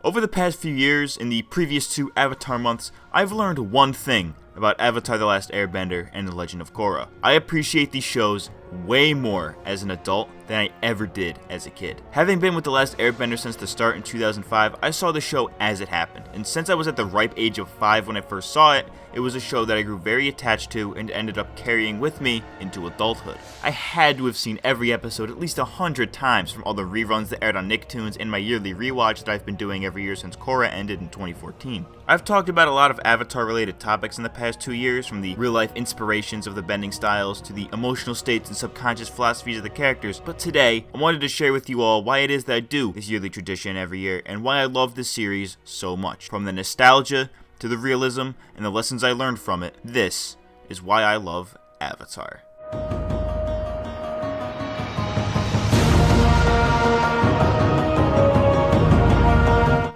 Over the past few years, in the previous 2 Avatar months, I've learned one thing about Avatar: The Last Airbender and The Legend of Korra. I appreciate these shows way more as an adult than I ever did as a kid. Having been with The Last Airbender since the start in 2005, I saw the show as it happened, and since I was at the ripe age of 5 when I first saw it, it was a show that I grew very attached to and ended up carrying with me into adulthood. I had to have seen every episode at least 100 times from all the reruns that aired on Nicktoons and my yearly rewatch that I've been doing every year since Korra ended in 2014. I've talked about a lot of Avatar-related topics in the past 2 years, from the real-life inspirations of the bending styles to the emotional states and subconscious philosophies of the characters, but today, I wanted to share with you all why it is that I do this yearly tradition every year and why I love this series so much. From the nostalgia to the realism and the lessons I learned from it, this is why I love Avatar.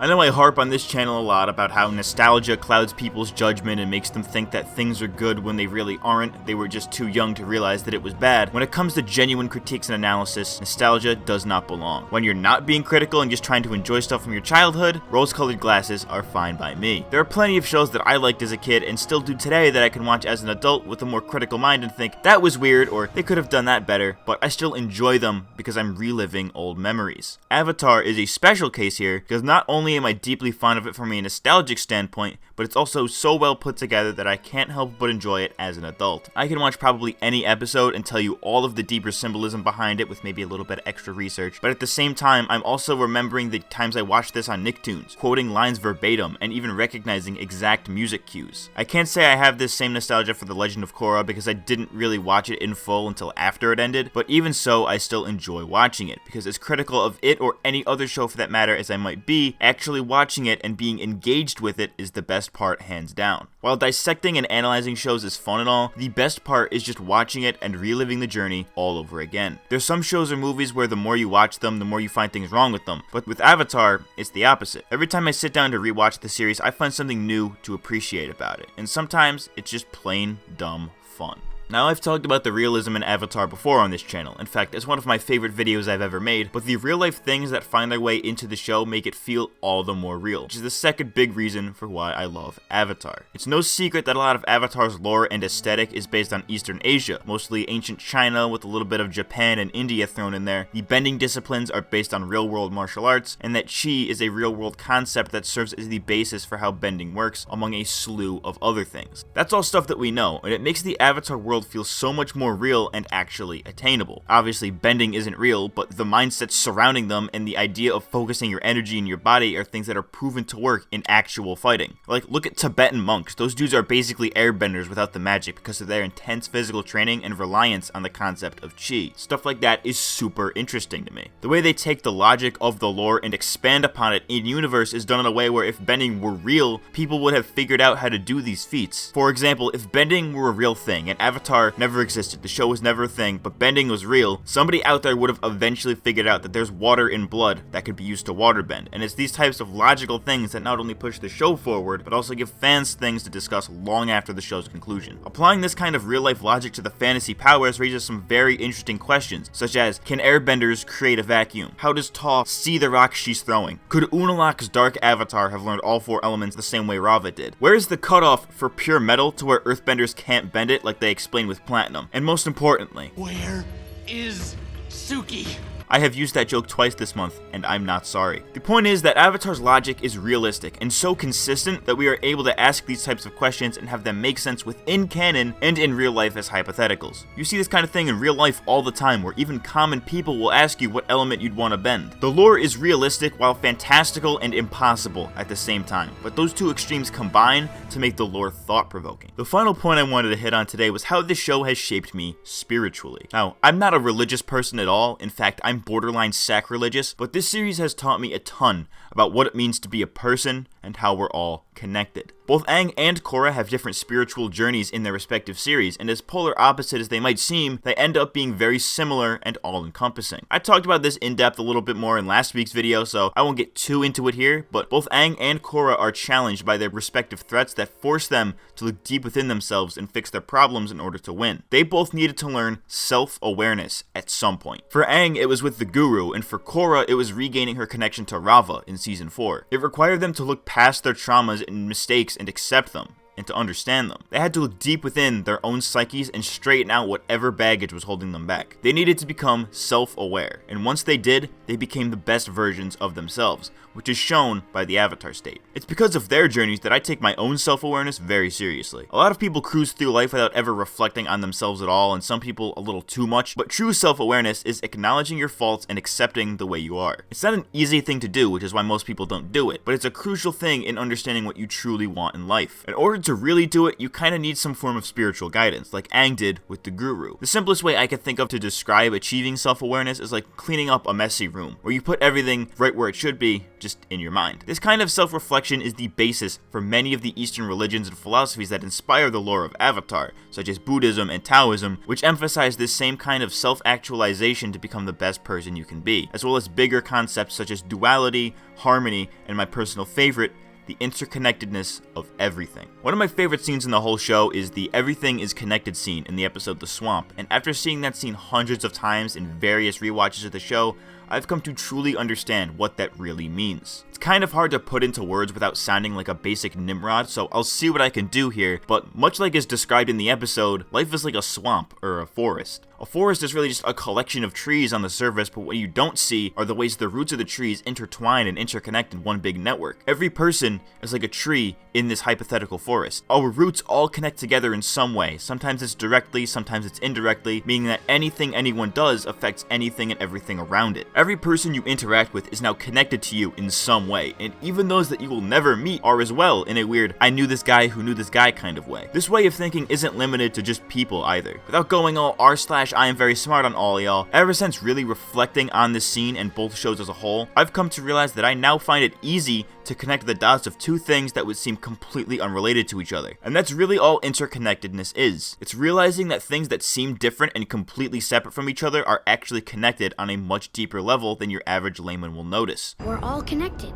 I know I harp on this channel a lot about how nostalgia clouds people's judgment and makes them think that things are good when they really aren't. They were just too young to realize that it was bad. When it comes to genuine critiques and analysis, nostalgia does not belong. When you're not being critical and just trying to enjoy stuff from your childhood, rose-colored glasses are fine by me. There are plenty of shows that I liked as a kid and still do today that I can watch as an adult with a more critical mind and think, that was weird, or they could have done that better, but I still enjoy them because I'm reliving old memories. Avatar is a special case here because not only am I deeply fond of it from a nostalgic standpoint, but it's also so well put together that I can't help but enjoy it as an adult. I can watch probably any episode and tell you all of the deeper symbolism behind it with maybe a little bit of extra research, but at the same time, I'm also remembering the times I watched this on Nicktoons, quoting lines verbatim, and even recognizing exact music cues. I can't say I have this same nostalgia for The Legend of Korra because I didn't really watch it in full until after it ended, but even so, I still enjoy watching it, because as critical of it or any other show for that matter as I might be, actually watching it and being engaged with it is the best part, hands down. While dissecting and analyzing shows is fun and all, the best part is just watching it and reliving the journey all over again. There's some shows or movies where the more you watch them, the more you find things wrong with them, but with Avatar, it's the opposite. Every time I sit down to rewatch the series, I find something new to appreciate about it, and sometimes it's just plain dumb fun. Now, I've talked about the realism in Avatar before on this channel. In fact, it's one of my favorite videos I've ever made, but the real-life things that find their way into the show make it feel all the more real, which is the second big reason for why I love Avatar. It's no secret that a lot of Avatar's lore and aesthetic is based on Eastern Asia, mostly ancient China with a little bit of Japan and India thrown in there. The bending disciplines are based on real-world martial arts, and that Chi is a real-world concept that serves as the basis for how bending works, among a slew of other things. That's all stuff that we know, and it makes the Avatar world feels so much more real and actually attainable. Obviously, bending isn't real, but the mindsets surrounding them and the idea of focusing your energy in your body are things that are proven to work in actual fighting. Like, look at Tibetan monks. Those dudes are basically airbenders without the magic because of their intense physical training and reliance on the concept of chi. Stuff like that is super interesting to me. The way they take the logic of the lore and expand upon it in universe is done in a way where if bending were real, people would have figured out how to do these feats. For example, if bending were a real thing and Avatar never existed, the show was never a thing, but bending was real, somebody out there would have eventually figured out that there's water in blood that could be used to water bend, and it's these types of logical things that not only push the show forward, but also give fans things to discuss long after the show's conclusion. Applying this kind of real-life logic to the fantasy powers raises some very interesting questions, such as, can airbenders create a vacuum? How does Toph see the rock she's throwing? Could Unalaq's dark avatar have learned all 4 elements the same way Rava did? Where is the cutoff for pure metal to where earthbenders can't bend it like they explained with platinum? And most importantly, where is Suki? I have used that joke twice this month, and I'm not sorry. The point is that Avatar's logic is realistic and so consistent that we are able to ask these types of questions and have them make sense within canon and in real life as hypotheticals. You see this kind of thing in real life all the time, where even common people will ask you what element you'd want to bend. The lore is realistic while fantastical and impossible at the same time, but those two extremes combine to make the lore thought-provoking. The final point I wanted to hit on today was how this show has shaped me spiritually. Now, I'm not a religious person at all. In fact, I'm borderline sacrilegious, but this series has taught me a ton about what it means to be a person and how we're all connected. Both Aang and Korra have different spiritual journeys in their respective series, and as polar opposite as they might seem, they end up being very similar and all-encompassing. I talked about this in depth a little bit more in last week's video, so I won't get too into it here, but both Aang and Korra are challenged by their respective threats that force them to look deep within themselves and fix their problems in order to win. They both needed to learn self-awareness at some point. For Aang, it was with with the Guru, and for Korra, it was regaining her connection to Rava in Season 4. It required them to look past their traumas and mistakes and accept them, and to understand them. They had to look deep within their own psyches and straighten out whatever baggage was holding them back. They needed to become self-aware, and once they did, they became the best versions of themselves, which is shown by the Avatar state. It's because of their journeys that I take my own self-awareness very seriously. A lot of people cruise through life without ever reflecting on themselves at all, and some people a little too much, but true self-awareness is acknowledging your faults and accepting the way you are. It's not an easy thing to do, which is why most people don't do it, but it's a crucial thing in understanding what you truly want in life. In order to really do it, you kinda need some form of spiritual guidance, like Aang did with the Guru. The simplest way I can think of to describe achieving self-awareness is like cleaning up a messy room, where you put everything right where it should be, just in your mind. This kind of self-reflection is the basis for many of the Eastern religions and philosophies that inspire the lore of Avatar, such as Buddhism and Taoism, which emphasize this same kind of self-actualization to become the best person you can be, as well as bigger concepts such as duality, harmony, and my personal favorite, the interconnectedness of everything. One of my favorite scenes in the whole show is the everything is connected scene in the episode The Swamp, and after seeing that scene hundreds of times in various rewatches of the show, I've come to truly understand what that really means. It's kind of hard to put into words without sounding like a basic Nimrod, so I'll see what I can do here, but much like is described in the episode, life is like a swamp or a forest. A forest is really just a collection of trees on the surface, but what you don't see are the ways the roots of the trees intertwine and interconnect in one big network. Every person is like a tree in this hypothetical forest. Our roots all connect together in some way. Sometimes it's directly, sometimes it's indirectly, meaning that anything anyone does affects anything and everything around it. Every person you interact with is now connected to you in some way, and even those that you will never meet are as well in a weird, I knew this guy who knew this guy kind of way. This way of thinking isn't limited to just people either. Without going all r/I am very smart on all y'all, ever since really reflecting on this scene and both shows as a whole, I've come to realize that I now find it easy to connect the dots of two things that would seem completely unrelated to each other. And that's really all interconnectedness is. It's realizing that things that seem different and completely separate from each other are actually connected on a much deeper level than your average layman will notice. We're all connected.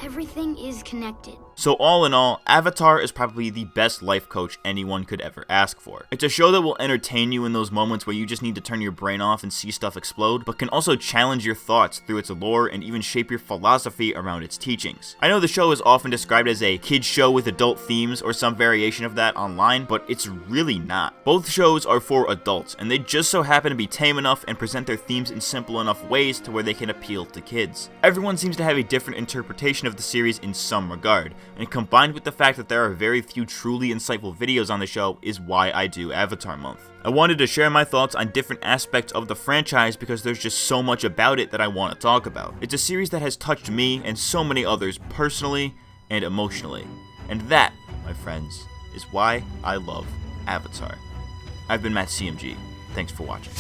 Everything is connected. So all in all, Avatar is probably the best life coach anyone could ever ask for. It's a show that will entertain you in those moments where you just need to turn your brain off and see stuff explode, but can also challenge your thoughts through its lore and even shape your philosophy around its teachings. I know the show is often described as a kid's show with adult themes or some variation of that online, but it's really not. Both shows are for adults, and they just so happen to be tame enough and present their themes in simple enough ways to where they can appeal to kids. Everyone seems to have a different interpretation of the series in some regard, and combined with the fact that there are very few truly insightful videos on the show is why I do Avatar Month. I wanted to share my thoughts on different aspects of the franchise because there's just so much about it that I want to talk about. It's a series that has touched me and so many others personally and emotionally. And that, my friends, is why I love Avatar. I've been MattCMG. Thanks for watching.